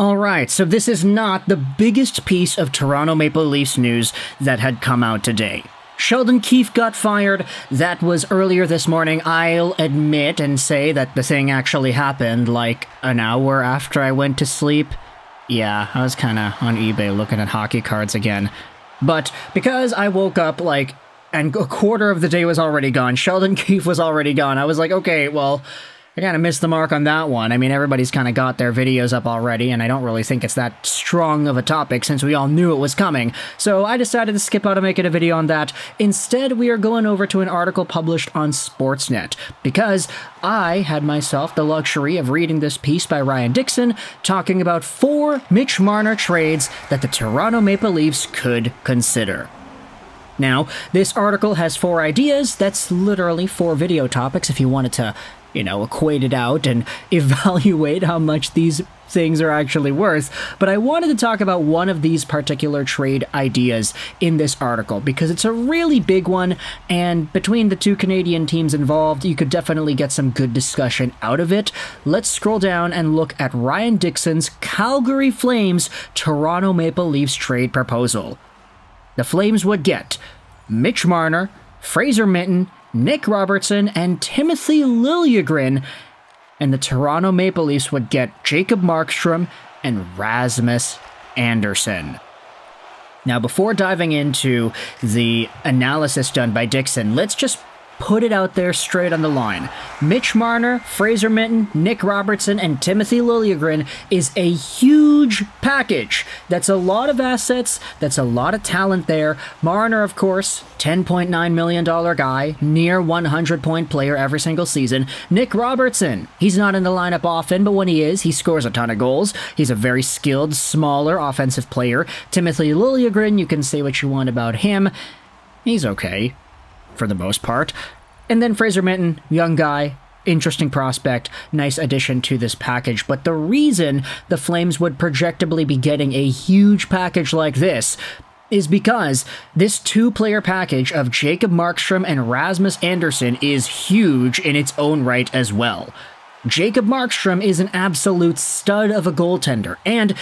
Alright, so this is not the biggest piece of Toronto Maple Leafs news that had come out today. Sheldon Keefe got fired. That was earlier this morning. I'll admit and say that the thing actually happened like an hour after I went to sleep. Yeah, I was kinda on eBay looking at hockey cards again. But because I woke up and a quarter of the day was already gone, Sheldon Keefe was already gone, I was like, okay, well, I kind of missed the mark on that one. I mean, everybody's kind of got their videos up already, and I don't really think it's that strong of a topic since we all knew it was coming. So I decided to skip out and make it a video on that. Instead, we are going over to an article published on Sportsnet, because I had myself the luxury of reading this piece by Ryan Dixon talking about 4 Mitch Marner trades that the Toronto Maple Leafs could consider. Now, this article has 4 ideas. That's literally 4 video topics if you wanted to equate it out and evaluate how much these things are actually worth. But I wanted to talk about one of these particular trade ideas in this article because it's a really big one, and between the 2 Canadian teams involved, you could definitely get some good discussion out of it. Let's scroll down and look at Ryan Dixon's Calgary Flames Toronto Maple Leafs trade proposal. The Flames would get Mitch Marner, Fraser Minten, Nick Robertson, and Timothy Liljegren, and the Toronto Maple Leafs would get Jacob Markstrom and Rasmus Anderson. Now, before diving into the analysis done by Dixon, let's just put it out there straight on the line. Mitch Marner, Fraser Minten, Nick Robertson, and Timothy Liljegren is a huge package. That's a lot of assets. That's a lot of talent there. Marner, of course, $10.9 million guy, near 100-point player every single season. Nick Robertson, he's not in the lineup often, but when he is, he scores a ton of goals. He's a very skilled, smaller offensive player. Timothy Liljegren, you can say what you want about him. He's okay, for the most part. And then Fraser Minten, young guy, interesting prospect, nice addition to this package. But the reason the Flames would projectably be getting a huge package like this is because this 2-player package of Jacob Markstrom and Rasmus Anderson is huge in its own right as well. Jacob Markstrom is an absolute stud of a goaltender, and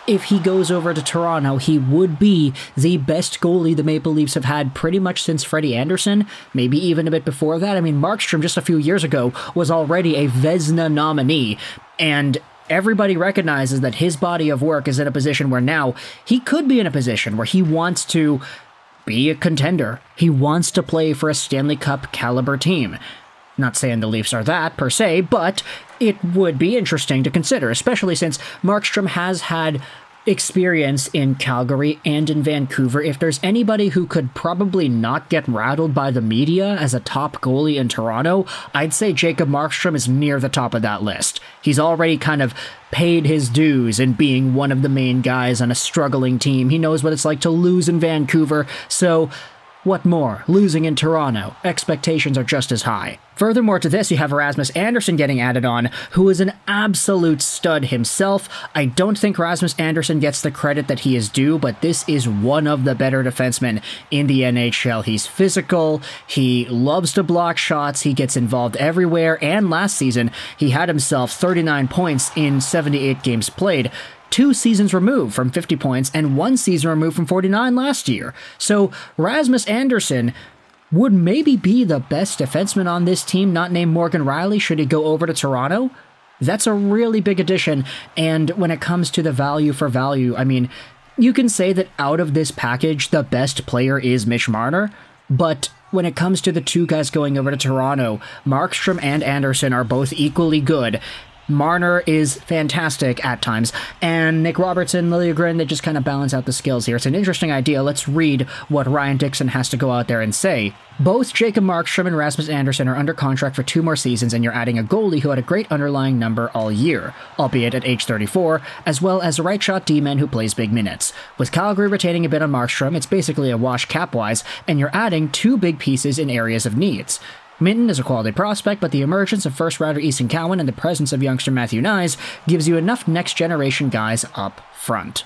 if he goes over to Toronto, he would be the best goalie the Maple Leafs have had pretty much since Freddie Anderson, maybe even a bit before that. I mean, Markstrom just a few years ago was already a Vezina nominee, and everybody recognizes that his body of work is in a position where now he could be in a position where he wants to be a contender. He wants to play for a Stanley Cup caliber team. Not saying the Leafs are that, per se, but it would be interesting to consider, especially since Markstrom has had experience in Calgary and in Vancouver. If there's anybody who could probably not get rattled by the media as a top goalie in Toronto, I'd say Jacob Markstrom is near the top of that list. He's already kind of paid his dues in being one of the main guys on a struggling team. He knows what it's like to lose in Vancouver, so what more? Losing in Toronto. Expectations are just as high. Furthermore to this, you have Rasmus Anderson getting added on, who is an absolute stud himself. I don't think Rasmus Anderson gets the credit that he is due, but this is one of the better defensemen in the NHL. He's physical, he loves to block shots, he gets involved everywhere, and last season, he had himself 39 points in 78 games played. 2 seasons removed from 50 points and 1 season removed from 49 last year. So Rasmus Anderson would maybe be the best defenseman on this team, not named Morgan Rielly, should he go over to Toronto. That's a really big addition, and when it comes to the value for value, I mean, you can say that out of this package, the best player is Mitch Marner, but when it comes to the 2 guys going over to Toronto, Markstrom and Anderson are both equally good. Marner is fantastic at times, and Nick Robertson, Liljegren, they just kind of balance out the skills here. It's an interesting idea. Let's read what Ryan Dixon has to go out there and say. Both Jacob Markstrom and Rasmus Anderson are under contract for 2 more seasons, and you're adding a goalie who had a great underlying number all year, albeit at age 34, as well as a right-shot D-man who plays big minutes. With Calgary retaining a bit on Markstrom, it's basically a wash cap-wise, and you're adding 2 big pieces in areas of needs. Minten is a quality prospect, but the emergence of first-rounder Easton Cowan and the presence of youngster Matthew Nyes gives you enough next-generation guys up front.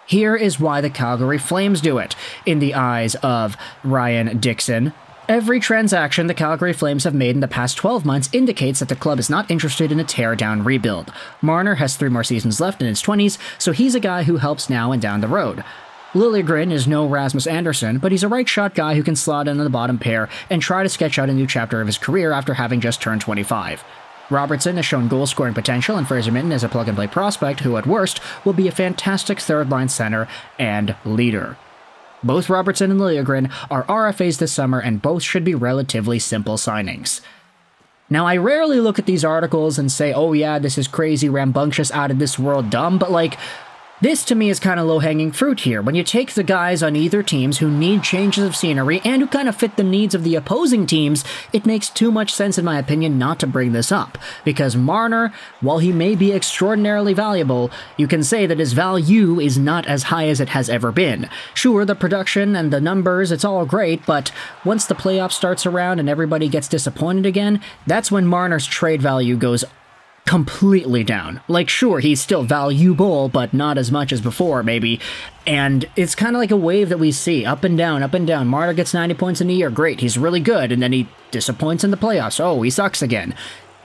Here is why the Calgary Flames do it, in the eyes of Ryan Dixon. Every transaction the Calgary Flames have made in the past 12 months indicates that the club is not interested in a tear-down rebuild. Marner has 3 more seasons left in his 20s, so he's a guy who helps now and down the road. Liljegren is no Rasmus Anderson, but he's a right-shot guy who can slot in the bottom pair and try to sketch out a new chapter of his career after having just turned 25. Robertson has shown goal-scoring potential, and Fraser Minten is a plug-and-play prospect who, at worst, will be a fantastic third-line center and leader. Both Robertson and Liljegren are RFAs this summer, and both should be relatively simple signings. Now, I rarely look at these articles and say, oh yeah, this is crazy, rambunctious, out of this world dumb, but this to me is kind of low-hanging fruit here. When you take the guys on either teams who need changes of scenery and who kind of fit the needs of the opposing teams, it makes too much sense in my opinion not to bring this up. Because Marner, while he may be extraordinarily valuable, you can say that his value is not as high as it has ever been. Sure, the production and the numbers, it's all great, but once the playoff starts around and everybody gets disappointed again, that's when Marner's trade value goes completely down. Sure, he's still valuable, but not as much as before, maybe. And it's kind of like a wave that we see, up and down, up and down. Marner gets 90 points in a year, great, he's really good, and then he disappoints in the playoffs, oh, he sucks again.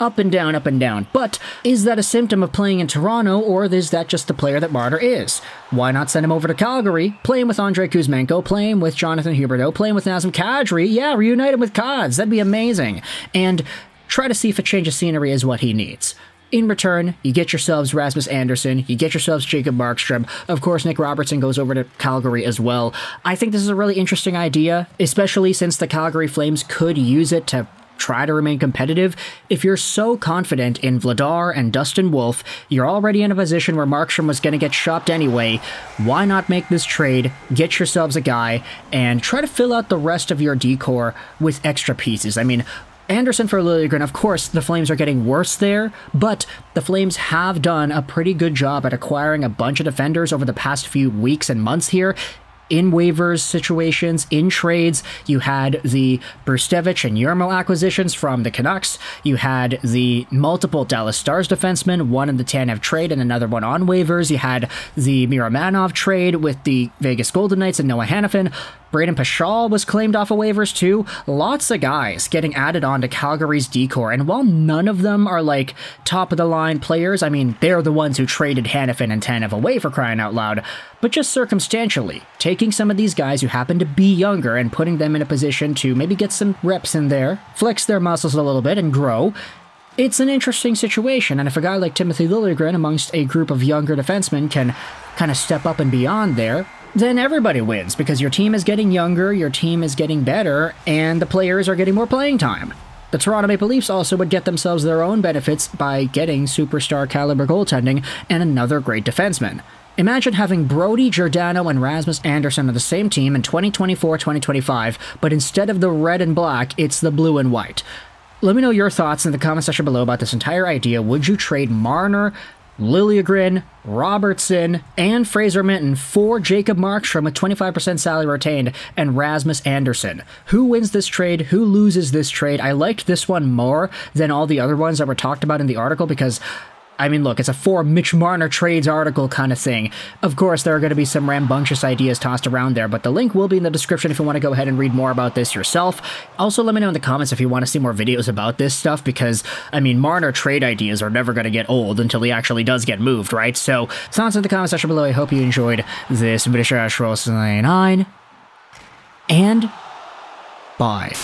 Up and down, up and down. But is that a symptom of playing in Toronto, or is that just the player that Marner is? Why not send him over to Calgary, play him with Andrei Kuzmenko, play him with Jonathan Huberdeau, play him with Nazem Kadri, yeah, reunite him with Kods, that'd be amazing. And try to see if a change of scenery is what he needs. In return, you get yourselves Rasmus Anderson, you get yourselves Jacob Markstrom. Of course, Nick Robertson goes over to Calgary as well. I think this is a really interesting idea, especially since the Calgary Flames could use it to try to remain competitive. If you're so confident in Vladar and Dustin Wolf, you're already in a position where Markstrom was going to get shopped anyway. Why not make this trade, get yourselves a guy, and try to fill out the rest of your decor with extra pieces? I mean, Anderson for Liljegren, of course, the Flames are getting worse there, but the Flames have done a pretty good job at acquiring a bunch of defenders over the past few weeks and months here. In waivers situations, in trades, you had the Brustevich and Yermo acquisitions from the Canucks. You had the multiple Dallas Stars defensemen, one in the Tanev trade and another one on waivers. You had the Miramanov trade with the Vegas Golden Knights and Noah Hanifin. Braden Paschal was claimed off of waivers too. Lots of guys getting added on to Calgary's decor, and while none of them are top-of-the-line players, I mean, they're the ones who traded Hanifin and Tanev away for crying out loud, but just circumstantially, taking some of these guys who happen to be younger and putting them in a position to maybe get some reps in there, flex their muscles a little bit, and grow. It's an interesting situation, and if a guy like Timothy Liljegren amongst a group of younger defensemen can kind of step up and beyond there, then everybody wins, because your team is getting younger, your team is getting better, and the players are getting more playing time. The Toronto Maple Leafs also would get themselves their own benefits by getting superstar caliber goaltending and another great defenseman. Imagine having Brody, Giordano, and Rasmus Anderson on the same team in 2024-2025, but instead of the red and black, it's the blue and white. Let me know your thoughts in the comment section below about this entire idea. Would you trade Marner, Liljegren, Robertson, and Fraser Minten for Jacob Markstrom with 25% salary retained and Rasmus Anderson? Who wins this trade? Who loses this trade? I liked this one more than all the other ones that were talked about in the article because, I mean, look, it's a for Mitch Marner trades article kind of thing. Of course, there are going to be some rambunctious ideas tossed around there, but the link will be in the description if you want to go ahead and read more about this yourself. Also, let me know in the comments if you want to see more videos about this stuff, because, I mean, Marner trade ideas are never going to get old until he actually does get moved, right? So, thoughts in the comment section below. I hope you enjoyed this British Ash Roll 9, and bye.